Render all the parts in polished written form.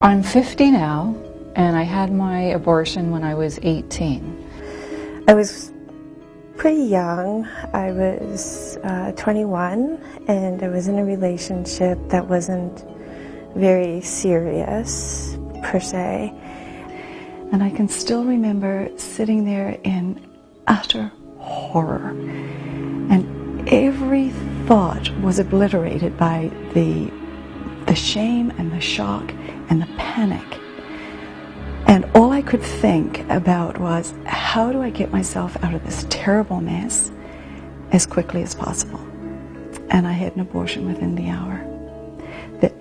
I'm 50 now, and I had my abortion when I was 18. I was pretty young. I was 21, and I was in a relationship that wasn't very serious, per se. And I can still remember sitting there in utter horror. And every thought was obliterated by the shame and the shock and the panic. And all I could think about was, how do I get myself out of this terrible mess as quickly as possible? And I had an abortion within the hour.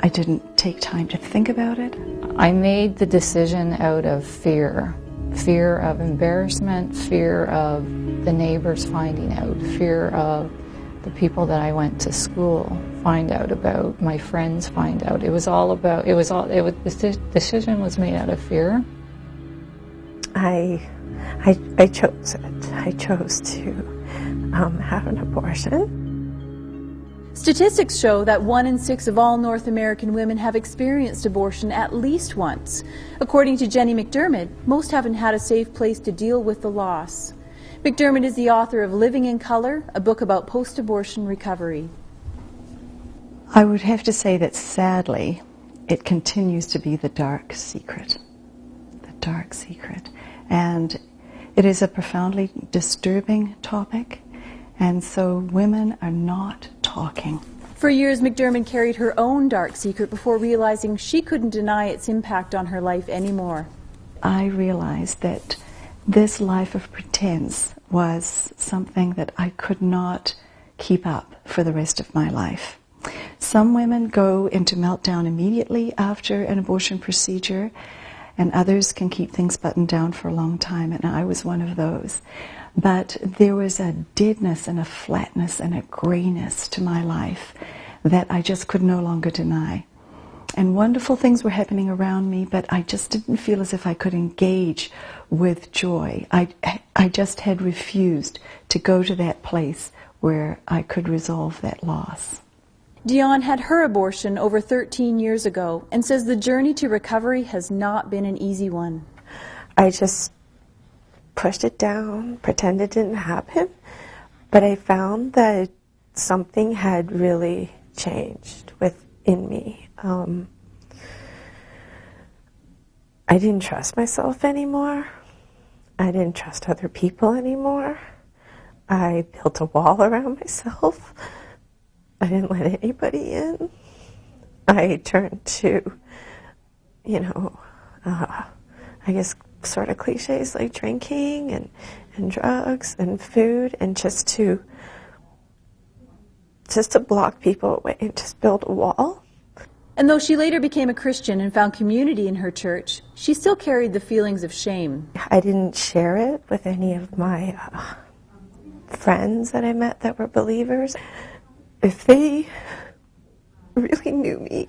I didn't take time to think about it. I made the decision out of fear. Fear of embarrassment, fear of the neighbors finding out, fear of the people that I went to school find out about, my friends find out. The decision was made out of fear. I chose it. I chose to have an abortion. Statistics show that 1 in 6 of all North American women have experienced abortion at least once. According to Jenny McDermott, most haven't had a safe place to deal with the loss. McDermott is the author of Living in Color, a book about post-abortion recovery. I would have to say that sadly, it continues to be the dark secret. The dark secret. And it is a profoundly disturbing topic, and so women are not talking. For years, McDermott carried her own dark secret before realizing she couldn't deny its impact on her life anymore. I realized that this life of pretense was something that I could not keep up for the rest of my life. Some women go into meltdown immediately after an abortion procedure, and others can keep things buttoned down for a long time, and I was one of those. But there was a deadness and a flatness and a grayness to my life that I just could no longer deny. And wonderful things were happening around me, but I just didn't feel as if I could engage with joy. I just had refused to go to that place where I could resolve that loss. Dion had her abortion over 13 years ago and says the journey to recovery has not been an easy one. I just pushed it down, pretended it didn't happen, but I found that something had really changed within me. I didn't trust myself anymore. I didn't trust other people anymore. I built a wall around myself. I didn't let anybody in. I turned to, I guess sort of cliches like drinking and drugs and food, and just to block people away and just build a wall. And though she later became a Christian and found community in her church, she still carried the feelings of shame. I didn't share it with any of my friends that I met that were believers. If they really knew me,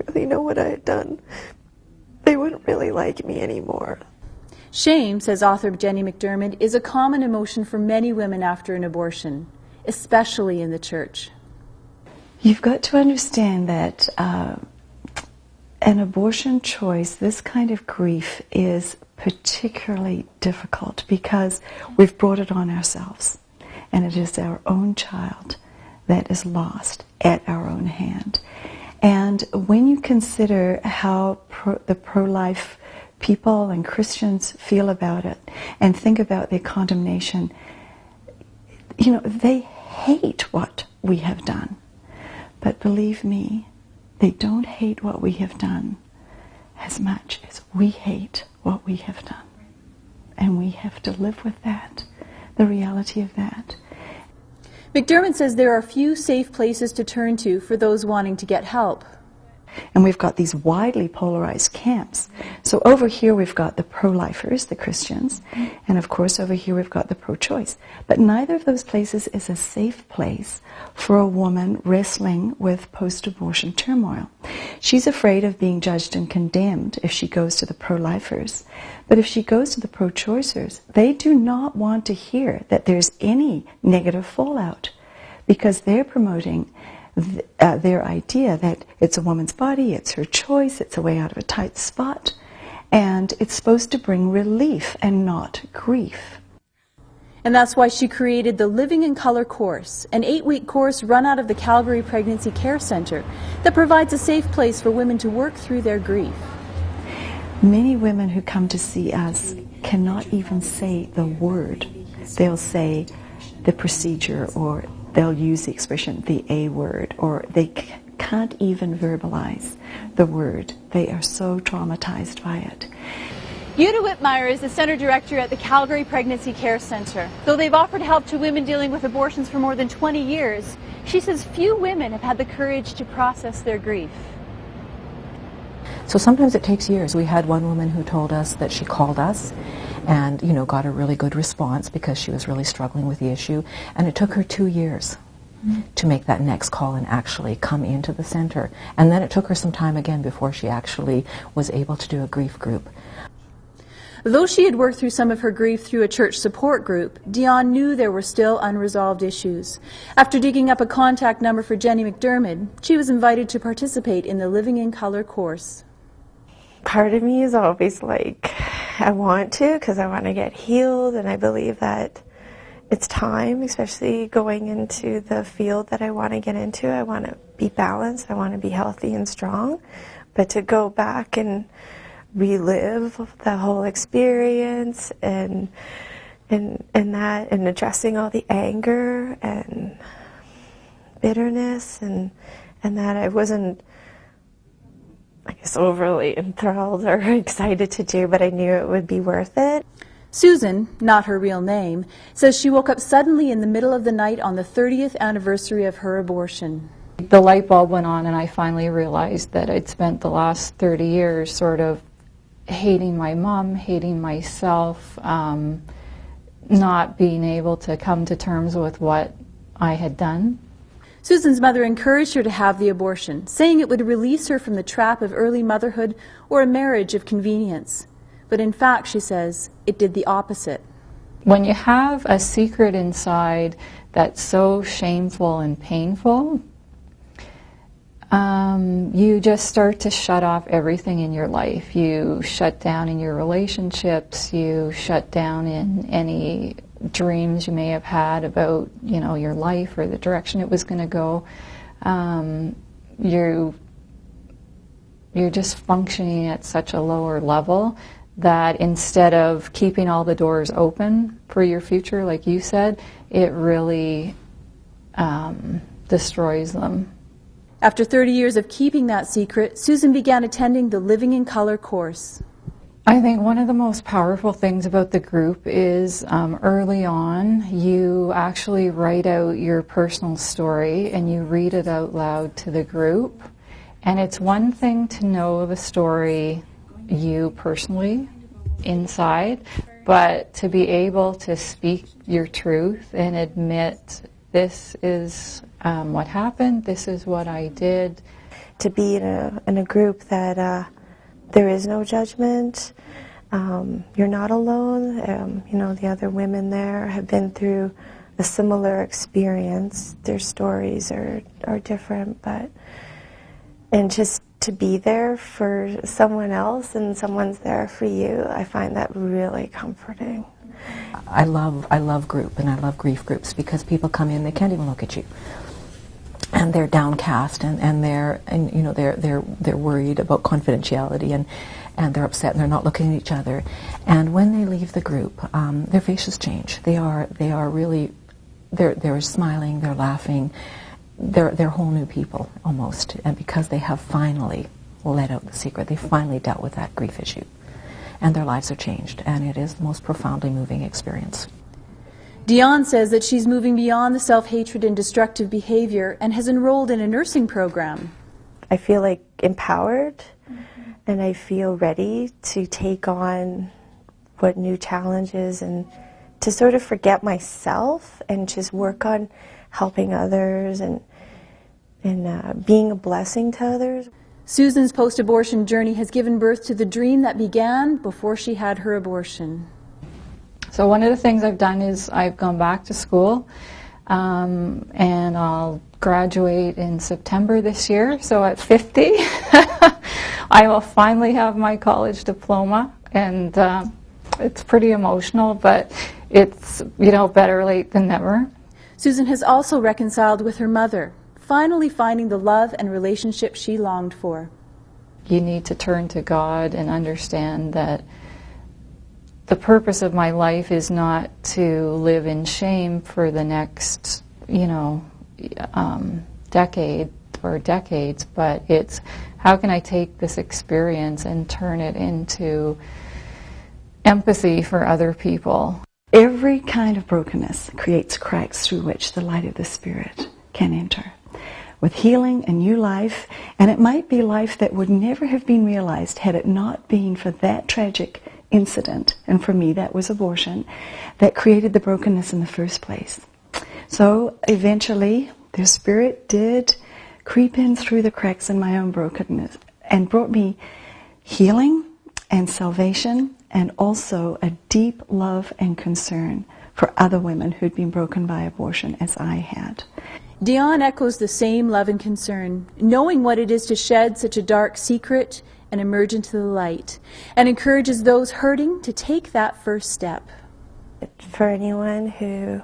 really know what I had done, they wouldn't really like me anymore. Shame, says author Jenny McDermott, is a common emotion for many women after an abortion, especially in the church. You've got to understand that an abortion choice, this kind of grief, is particularly difficult because we've brought it on ourselves, and it is our own child that is lost at our own hand. And when you consider how the pro-life people and Christians feel about it and think about their condemnation, they hate what we have done. But believe me, they don't hate what we have done as much as we hate what we have done. And we have to live with that, the reality of that. McDermott says there are few safe places to turn to for those wanting to get help. And we've got these widely polarized camps. So over here we've got the pro-lifers, the Christians, and of course over here we've got the pro-choice. But neither of those places is a safe place for a woman wrestling with post-abortion turmoil. She's afraid of being judged and condemned if she goes to the pro-lifers. But if she goes to the pro-choicers, they do not want to hear that there's any negative fallout, because they're promoting their idea that it's a woman's body, it's her choice, it's a way out of a tight spot, and it's supposed to bring relief and not grief. And that's why she created the Living in Color course, an 8-week course run out of the Calgary Pregnancy Care Centre that provides a safe place for women to work through their grief. Many women who come to see us cannot even say the word. They'll say the procedure, or they'll use the expression the A word, or they can't even verbalize the word. They are so traumatized by it. Una Whitmire is the Centre Director at the Calgary Pregnancy Care Centre. Though they've offered help to women dealing with abortions for more than 20 years, she says few women have had the courage to process their grief. So sometimes it takes years. We had one woman who told us that she called us and, got a really good response because she was really struggling with the issue. And it took her 2 years to make that next call and actually come into the center. And then it took her some time again before she actually was able to do a grief group. Though she had worked through some of her grief through a church support group, Dion knew there were still unresolved issues. After digging up a contact number for Jenny McDermott, she was invited to participate in the Living in Color course. Part of me is always like, I want to, because I want to get healed, and I believe that it's time, especially going into the field that I want to get into. I want to be balanced, I want to be healthy and strong, but to go back and relive the whole experience and that, and addressing all the anger and bitterness and that I wasn't, I guess, overly enthralled or excited to do, but I knew it would be worth it. Susan, not her real name, says she woke up suddenly in the middle of the night on the 30th anniversary of her abortion. The light bulb went on and I finally realized that I'd spent the last 30 years sort of hating my mom, hating myself, not being able to come to terms with what I had done. Susan's mother encouraged her to have the abortion, saying it would release her from the trap of early motherhood or a marriage of convenience. But in fact, she says, it did the opposite. When you have a secret inside that's so shameful and painful, you just start to shut off everything in your life. You shut down in your relationships, you shut down in any dreams you may have had about, your life or the direction it was going to go. You're just functioning at such a lower level that instead of keeping all the doors open for your future, like you said, it really destroys them. After 30 years of keeping that secret, Susan began attending the Living in Color course. I think one of the most powerful things about the group is early on you actually write out your personal story and you read it out loud to the group. And it's one thing to know the story you personally inside, but to be able to speak your truth and admit this is what happened, this is what I did. To be in a group that there is no judgment, you're not alone. The other women there have been through a similar experience. Their stories are different, and just to be there for someone else and someone's there for you, I find that really comforting. I love group and I love grief groups because people come in, they can't even look at you. And they're downcast and they're worried about confidentiality and they're upset and they're not looking at each other. And when they leave the group, their faces change. They are really, they're smiling, they're laughing, they're whole new people almost. And because they have finally let out the secret, they finally dealt with that grief issue. And their lives are changed, and it is the most profoundly moving experience. Dion says that she's moving beyond the self-hatred and destructive behavior and has enrolled in a nursing program. I feel like empowered, and I feel ready to take on what new challenges and to sort of forget myself and just work on helping others and being a blessing to others. Susan's post-abortion journey has given birth to the dream that began before she had her abortion. So one of the things I've done is I've gone back to school and I'll graduate in September this year, so at 50, I will finally have my college diploma, and it's pretty emotional, but it's, better late than never. Susan has also reconciled with her mother, finally finding the love and relationship she longed for. You need to turn to God and understand that the purpose of my life is not to live in shame for the next, decade or decades, but it's how can I take this experience and turn it into empathy for other people. Every kind of brokenness creates cracks through which the light of the Spirit can enter, with healing and new life, and it might be life that would never have been realized had it not been for that tragic incident, and for me that was abortion, that created the brokenness in the first place. So eventually the Spirit did creep in through the cracks in my own brokenness and brought me healing and salvation, and also a deep love and concern for other women who'd been broken by abortion as I had. Dion echoes the same love and concern, knowing what it is to shed such a dark secret and emerge into the light, and encourages those hurting to take that first step. For anyone who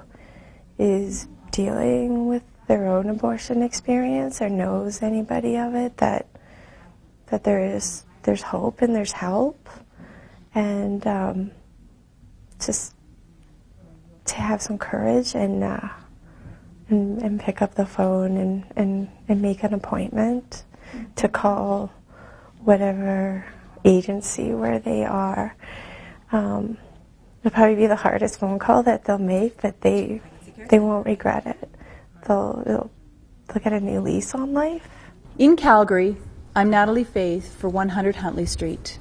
is dealing with their own abortion experience or knows anybody of it, that there's hope and there's help, and just to have some courage and pick up the phone and make an appointment to call whatever agency where they are. It'll probably be the hardest phone call that they'll make, but they won't regret it. They'll get a new lease on life. In Calgary, I'm Natalie Faith for 100 Huntley Street.